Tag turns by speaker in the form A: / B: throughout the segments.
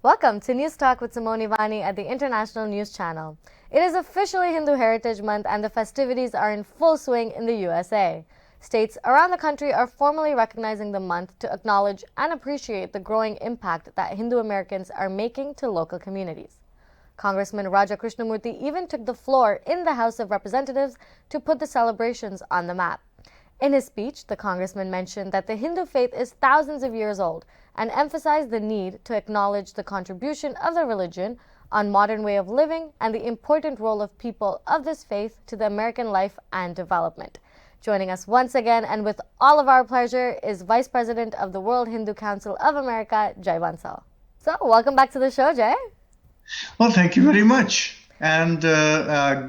A: Welcome to News Talk with Simoni Vani at the International News Channel. It is officially Hindu Heritage Month and the festivities are in full swing in the USA. States around the country are formally recognizing the month to acknowledge and appreciate the growing impact that Hindu Americans are making to local communities. Congressman Raja Krishnamurthy even took the floor in the House of Representatives to put the celebrations on the map. In his speech, the congressman mentioned that the Hindu faith is thousands of years old and emphasized the need to acknowledge the contribution of the religion on modern way of living and the important role of people of this faith to the American life and development. Joining us once again and with all of our pleasure is Vice President of the World Hindu Council of America, Jai Bansal. So, welcome back to the show, Jai.
B: Well, thank you very much. And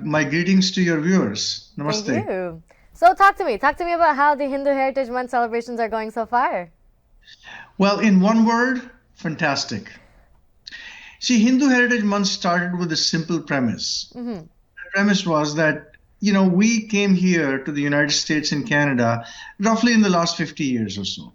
B: my greetings to your viewers. Namaste.
A: Thank you. So talk to me about how the Hindu Heritage Month celebrations are going so far.
B: Well, in one word, fantastic. See, Hindu Heritage Month started with a simple premise. The premise was that, we came here to the United States and Canada roughly in the last 50 years or so.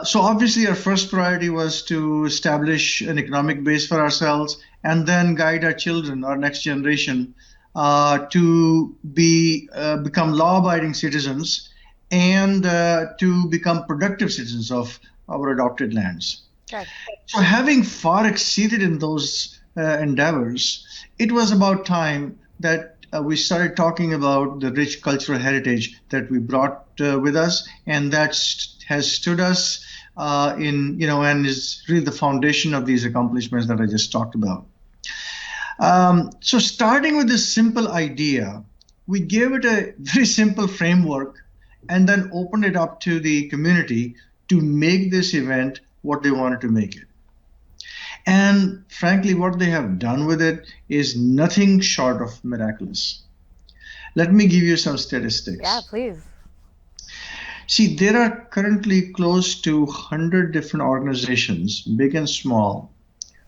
B: So obviously our first priority was to establish an economic base for ourselves and then guide our children, our next generation, to become law-abiding citizens and to become productive citizens of our adopted lands.
A: Okay.
B: So having far exceeded in those endeavors, it was about time that we started talking about the rich cultural heritage that we brought with us, and that has stood us and is really the foundation of these accomplishments that I just talked about. So starting with this simple idea, we gave it a very simple framework and then opened it up to the community to make this event what they wanted to make it. And frankly, what they have done with it is nothing short of miraculous. Let me give you some statistics.
A: Yeah, please.
B: See, there are currently close to 100 different organizations, big and small,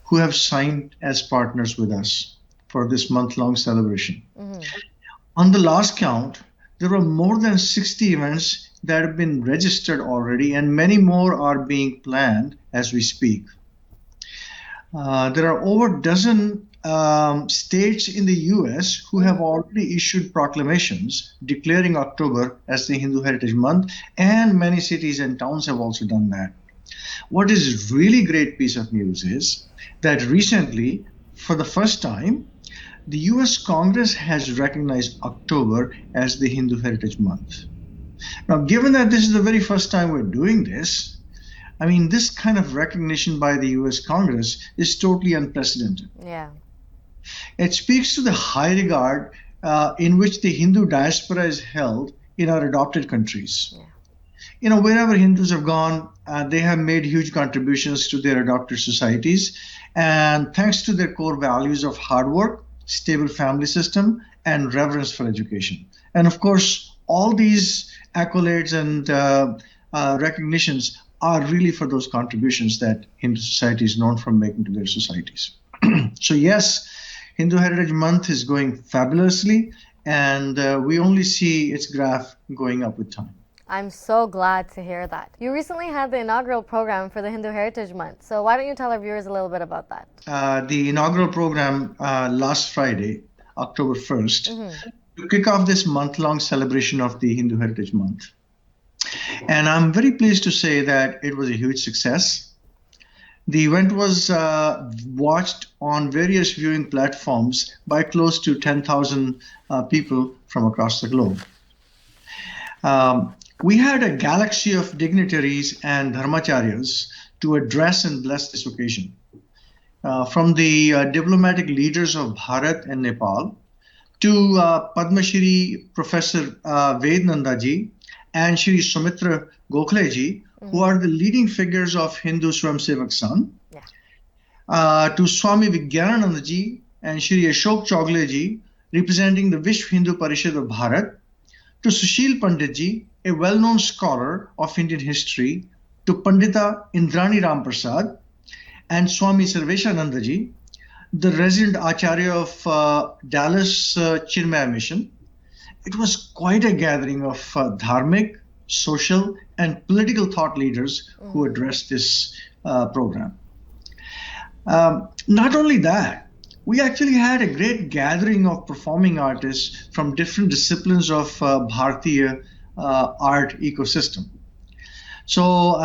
B: who have signed as partners with us for this month-long celebration. On the last count, there were more than 60 events that have been registered already, and many more are being planned as we speak. There are over a dozen states in the US who have already issued proclamations declaring October as the Hindu Heritage Month, and many cities and towns have also done that. What is really great piece of news is that recently, for the first time, the US Congress has recognized October as the Hindu Heritage Month. Now, given that this is the very first time we're doing this, this kind of recognition by the US Congress is totally unprecedented.
A: Yeah.
B: It speaks to the high regard in which the Hindu diaspora is held in our adopted countries. Yeah. Wherever Hindus have gone, they have made huge contributions to their adopted societies. And thanks to their core values of hard work, stable family system, and reverence for education. And of course, all these accolades and recognitions are really for those contributions that Hindu society is known for making to their societies. So yes, Hindu Heritage Month is going fabulously, and we only see its graph going up with time.
A: I'm so glad to hear that. You recently had the inaugural program for the Hindu Heritage Month, so why don't you tell our viewers a little bit about that?
B: The inaugural program last Friday, October 1st, to kick off this month-long celebration of the Hindu Heritage Month. And I'm very pleased to say that it was a huge success. The event was watched on various viewing platforms by close to 10,000 people from across the globe. We had a galaxy of dignitaries and dharmacharyas to address and bless this occasion. From the diplomatic leaders of Bharat and Nepal to Padma Shri Professor Ved Nandaji and Shri Sumitra Gokhale ji, who are the leading figures of Hindu Swayamsevak Sangh, to Swami Vigyanananda ji and Shri Ashok Chogle ji, representing the Vishwa Hindu Parishad of Bharat, to Sushil Pandit ji, a well-known scholar of Indian history, to Pandita Indrani Ramprasad and Swami Sarveshananda ji, the resident Acharya of Dallas Chinmaya Mission. It was quite a gathering of dharmic, social, and political thought leaders who addressed this program. Not only that, we actually had a great gathering of performing artists from different disciplines of Bharatiya art ecosystem. So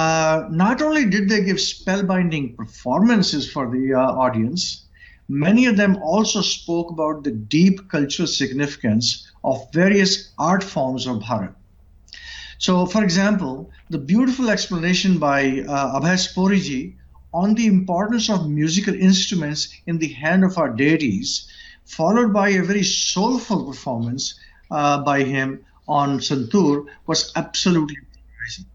B: not only did they give spellbinding performances for the audience, many of them also spoke about the deep cultural significance of various art forms of Bharat. So, for example, the beautiful explanation by Abhay Sporiji on the importance of musical instruments in the hand of our deities, followed by a very soulful performance by him on Santur, was absolutely amazing.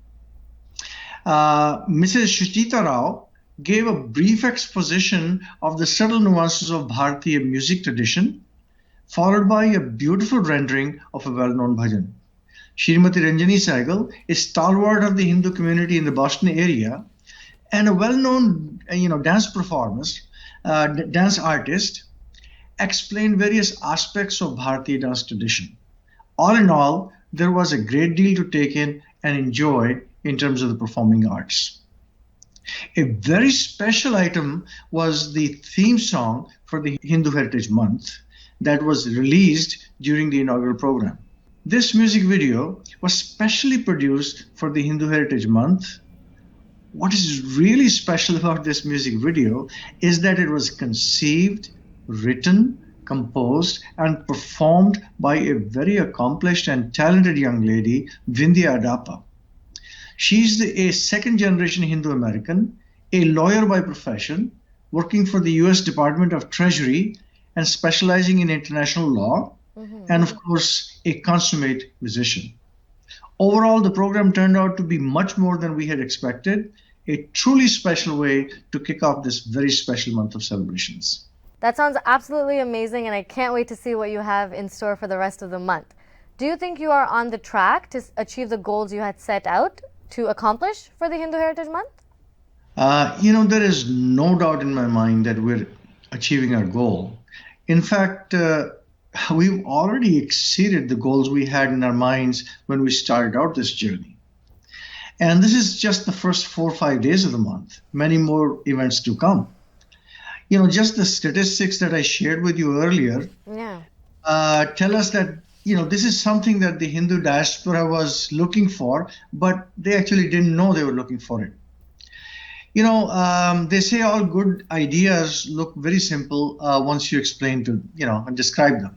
B: Mrs. Shuchita Rao gave a brief exposition of the subtle nuances of Bharatiya music tradition, followed by a beautiful rendering of a well-known bhajan. Srimati Ranjani Saigal, a stalwart of the Hindu community in the Boston area, and a well-known dance performer, dance artist, explained various aspects of Bharatiya dance tradition. All in all, there was a great deal to take in and enjoy in terms of the performing arts. A very special item was the theme song for the Hindu Heritage Month that was released during the inaugural program. This music video was specially produced for the Hindu Heritage Month. What is really special about this music video is that it was conceived, written, composed, and performed by a very accomplished and talented young lady, Vindhya Adapa. She's a second generation Hindu American, a lawyer by profession, working for the US Department of Treasury and specializing in international law, and of course, a consummate musician. Overall, the program turned out to be much more than we had expected, a truly special way to kick off this very special month of celebrations.
A: That sounds absolutely amazing, and I can't wait to see what you have in store for the rest of the month. Do you think you are on the track to achieve the goals you had set out to accomplish for the Hindu Heritage Month?
B: There is no doubt in my mind that we're achieving our goal. In fact, we've already exceeded the goals we had in our minds when we started out this journey. And this is just the first 4 or 5 days of the month. Many more events to come. Just the statistics that I shared with you earlier tell us that this is something that the Hindu diaspora was looking for, but they actually didn't know they were looking for it. They say all good ideas look very simple once you explain to, and describe them.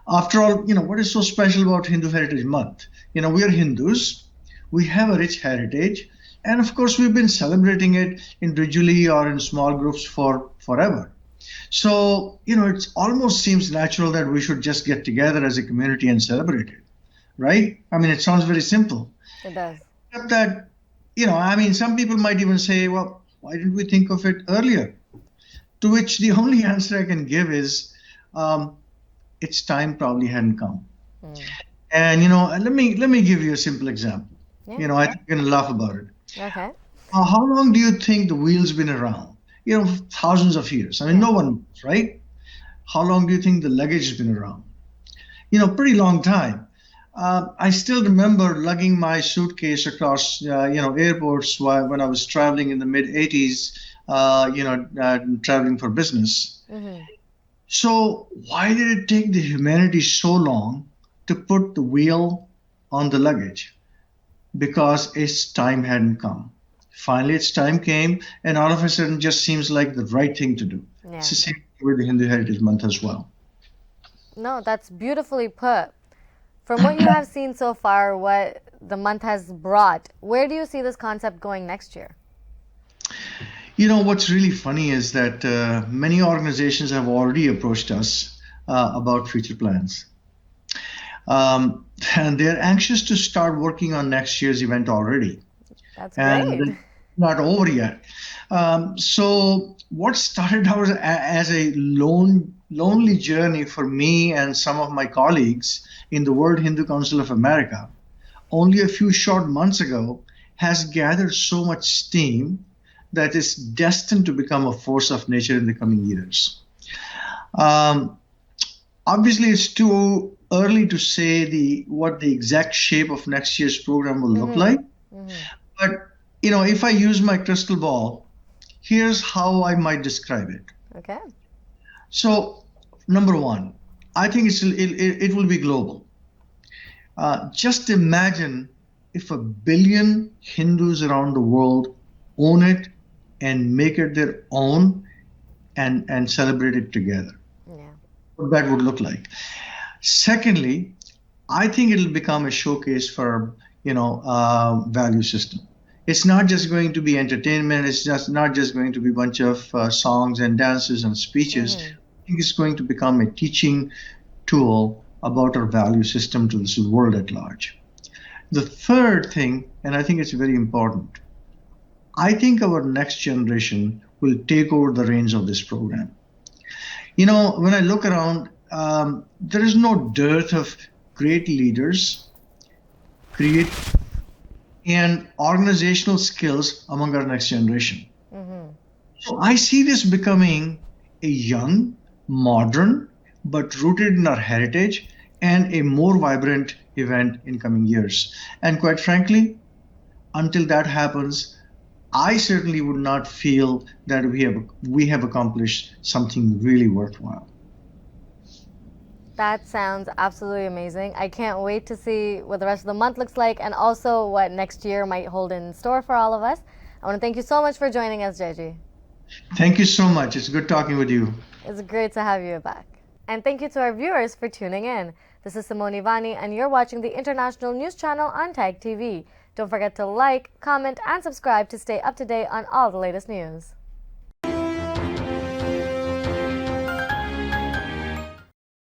B: After all, what is so special about Hindu Heritage Month? We are Hindus, we have a rich heritage, and of course we've been celebrating it individually or in small groups for forever. So, it almost seems natural that we should just get together as a community and celebrate it, right? I mean, it sounds very simple.
A: It does.
B: Except that, some people might even say, well, why didn't we think of it earlier? To which the only answer I can give is, its time probably hadn't come. And, let me give you a simple example.
A: Yeah.
B: I think you're going to laugh about it.
A: Okay.
B: How long do you think the wheel's been around? Thousands of years. I mean, no one knows, right? How long do you think the luggage has been around? Pretty long time. I still remember lugging my suitcase across, airports when I was traveling in the mid 80s, traveling for business. So why did it take the humanity so long to put the wheel on the luggage? Because its time hadn't come. Finally, its time came, and all of a sudden, just seems like the right thing to do. Yeah. It's the same with the Hindu Heritage Month as well.
A: No, that's beautifully put. From what you have seen so far, what the month has brought, where do you see this concept going next year?
B: What's really funny is that many organizations have already approached us about future plans. And they're anxious to start working on next year's event already.
A: That's great. And
B: not over yet. So what started out as a lonely journey for me and some of my colleagues in the World Hindu Council of America, only a few short months ago, has gathered so much steam that is destined to become a force of nature in the coming years. Obviously, it's too early to say what the exact shape of next year's program will look like. But, if I use my crystal ball, Here's how I might describe it.
A: Okay.
B: So, number one, I think it will be global. Just imagine if 1 billion Hindus around the world own it and make it their own and celebrate it together.
A: Yeah.
B: What that would look like. Secondly, I think it'll become a showcase for value system. It's not just going to be entertainment. It's just not just going to be a bunch of songs and dances and speeches.
A: Mm-hmm.
B: I think it's going to become a teaching tool about our value system to this world at large. The third thing, and I think it's very important, I think our next generation will take over the reins of this program. When I look around, there is no dearth of great leaders, and organizational skills among our next generation.
A: Mm-hmm.
B: So I see this becoming a young, modern, but rooted in our heritage and a more vibrant event in coming years. And quite frankly, until that happens, I certainly would not feel that we have accomplished something really worthwhile.
A: That sounds absolutely amazing. I can't wait to see what the rest of the month looks like and also what next year might hold in store for all of us. I want to thank you so much for joining us, Jeji.
B: Thank you so much. It's good talking with you.
A: It's great to have you back. And thank you to our viewers for tuning in. This is Simoni Vani, and you're watching the International News Channel on TAG TV. Don't forget to like, comment, and subscribe to stay up to date on all the latest news.